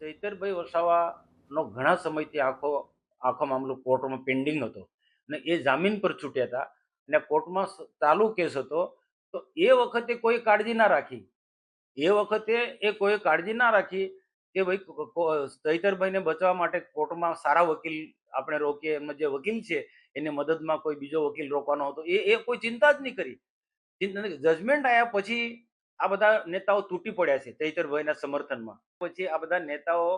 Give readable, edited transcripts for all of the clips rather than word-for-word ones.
ચૈતરભાઈ વસાવાનો ઘણા સમયથી આખો મામલો કોર્ટમાં પેન્ડિંગ હતો અને એ જામીન પર છૂટ્યા હતા અને કોર્ટમાં ચાલુ કેસ હતો. તો એ વખતે કોઈ કાળજી ના રાખી. કોઈ કાળજી ના રાખી કે ભાઈ ચૈતરભાઈને બચાવવા માટે કોર્ટમાં સારા વકીલ આપણે રોકીએ. એમનો જે વકીલ છે એને મદદમાં કોઈ બીજો વકીલ રોકવાનો હતો. એ કોઈ ચિંતા જ નહીં કરી. જજમેન્ટ આવ્યા પછી આ બધા નેતાઓ તૂટી પડ્યા છે ચૈતરભાઈના સમર્થનમાં. પછી આ બધા નેતાઓ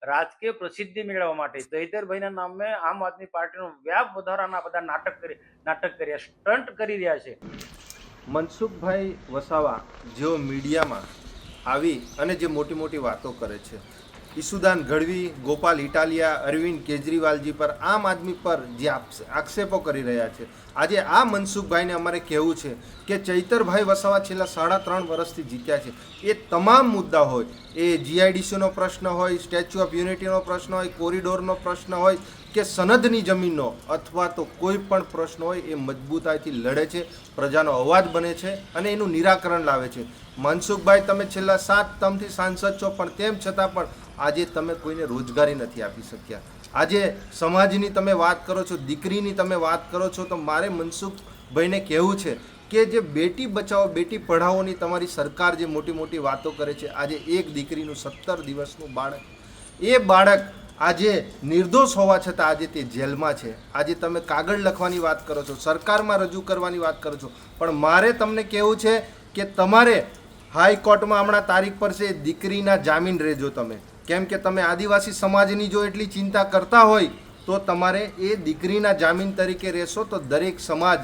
રાજકીય પ્રસિદ્ધિ મેળવવા માટે ચૈતરભાઈના નામે આમ આદમી પાર્ટીનો વ્યાપ વધારાના બધા નાટક કર્યા, સ્ટન્ટ કરી રહ્યા છે. મનસુખભાઈ વસાવા જેઓ મીડિયામાં આવી અને જે મોટી મોટી વાતો કરે છે, ઈસુદાન ગઢવી, ગોપાલ ઇટાલિયા, અરવિંદ કેજરીવાલજી પર, આમ આદમી પર જે આક્ષેપો કરી રહ્યા છે, આજે આ મનસુખભાઈને અમારે કહેવું છે કે ચૈતરભાઈ વસાવા છેલ્લા 3.5 વર્ષથી જીત્યા છે. એ તમામ મુદ્દા હોય, એ જીઆઈડીસીનો પ્રશ્ન હોય, સ્ટેચ્યુ ઓફ યુનિટીનો પ્રશ્ન હોય, કોરિડોરનો પ્રશ્ન હોય કે સનદની જમીનનો અથવા તો કોઈ પણ પ્રશ્ન હોય, એ મજબૂતાઈથી લડે છે, પ્રજાનો અવાજ બને છે અને એનું નિરાકરણ લાવે છે. મનસુખભાઈ, તમે છેલ્લા 7 ટર્મથી સાંસદ છો, પણ તેમ છતાં પણ આજે તમે કોઈને રોજગારી નથી આપી શક્યા. આજે સમાજની તમે વાત કરો છો, દીકરીની તમે વાત કરો છો, તો મારે મનસુખભાઈને કહેવું છે કે જે બેટી બચાવો બેટી પઢાઓની તમારી સરકાર જે મોટી મોટી વાતો કરે છે, આજે એક દીકરીનું 17 દિવસનું બાળક, એ બાળક આજે નિર્દોષ હોવા છતાં આજે તે જેલમાં છે. આજે તમે કાગળ લખવાની વાત કરો છો, સરકારમાં રજૂ કરવાની વાત કરો છો, પણ મારે તમને કહેવું છે કે તમારે હાઈકોર્ટમાં હમણાં તારીખ પર છે, દીકરીના જામીન રહેજો તમે. કેમ કે તમે આદિવાસી સમાજની જો એટલી ચિંતા કરતા હોય તો તમારે એ દીકરીના જામીન તરીકે રહેશો તો દરેક સમાજ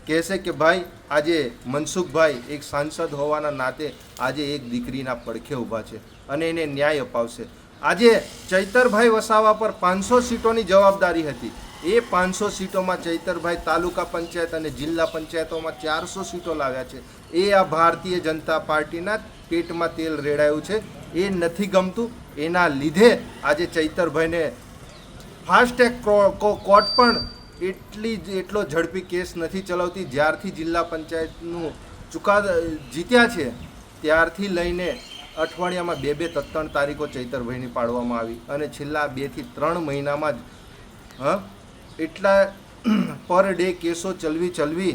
કહેશે કે ભાઈ આજે મનસુખભાઈ એક સાંસદ હોવાના નાતે આજે એક દીકરીના પડખે ઊભા છે અને એને ન્યાય અપાવશે. આજે ચૈતરભાઈ વસાવા પર 500 સીટોની જવાબદારી હતી. એ 500 સીટોમાં ચૈતરભાઈ તાલુકા પંચાયત અને જિલ્લા પંચાયતોમાં 400 સીટો લાવ્યા છે. એ આ ભારતીય જનતા પાર્ટીના પેટમાં તેલ રેડાયું છે. એ નથી ગમતું. એના લીધે આજે ચૈતરભાઈને ફાસ્ટ ટ્રેક કોર્ટ પણ એટલો ઝડપી કેસ નથી ચલાવતી. જ્યારથી જિલ્લા પંચાયતનું ચુકાદો જીત્યા છે ત્યારથી લઈને અઠવાડિયામાં 2-3 તારીખો ચૈતરભાઈની પાડવામાં આવી અને છેલ્લા 2 થી 3 મહિનામાં જ એટલા પર ડે કેસો ચલવી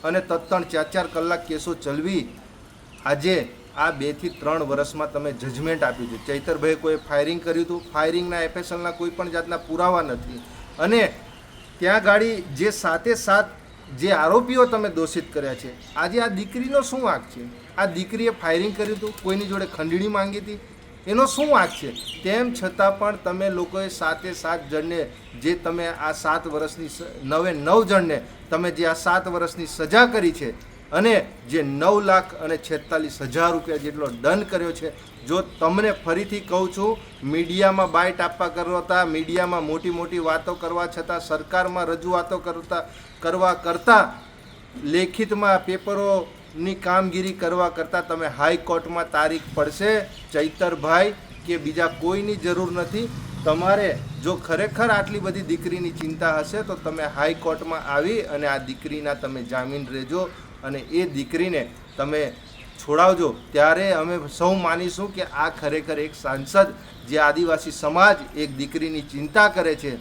અને 3-4 કલાક કેસો ચલવી આજે આ 2 થી 3 વર્ષમાં તમે જજમેન્ટ આપ્યું છે. ચૈતરભાઈએ કોઈ ફાયરિંગ કર્યું હતું, ફાયરિંગના એફએસએલના કોઈ પણ જાતના પુરાવા નથી અને ત્યાં ગાડી જે સાથે જે આરોપીઓ તમે દોષિત કર્યા છે, આજે આ દીકરીનો શું વાંક છે? આ દીકરીએ ફાયરિંગ કર્યું હતું, કોઈની જોડે ખંડણી માંગી હતી, એનો શું વાંક છે? તેમ છતાં પણ તમે લોકોએ 7 જણને જે તમે આ 7 વર્ષની 9 જણને તમે જે આ 7 વર્ષની સજા કરી છે અને જે 9,46,000 રૂપિયા જેટલો દંડ કર્યો છે, જો તમને ફરીથી કહું છું, મીડિયામાં બાઇટ આપવા કરતા, મીડિયામાં મોટી વાતો કરવા છતાં, સરકારમાં રજૂઆતો કરતાં લેખિતમાં પેપરોની કામગીરી કરવા કરતાં તમે હાઈકોર્ટમાં તારીખ પડશે ચૈતરભાઈ કે બીજા કોઈની જરૂર નથી. તમારે જો ખરેખર આટલી બધી દીકરીની ચિંતા હશે તો તમે હાઈકોર્ટમાં આવી અને આ દીકરીના તમે જામીન રહેજો અને એ દીકરીને તમે છોડાવજો. ત્યારે અમે સૌ માનીશું કે આ ખરેખર એક સાંસદ જે આદિવાસી સમાજ એક દીકરીની ચિંતા કરે છે.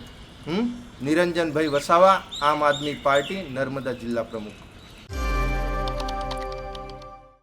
નિરંજનભાઈ વસાવા, આમ આદમી પાર્ટી, નર્મદા જિલ્લા પ્રમુખ.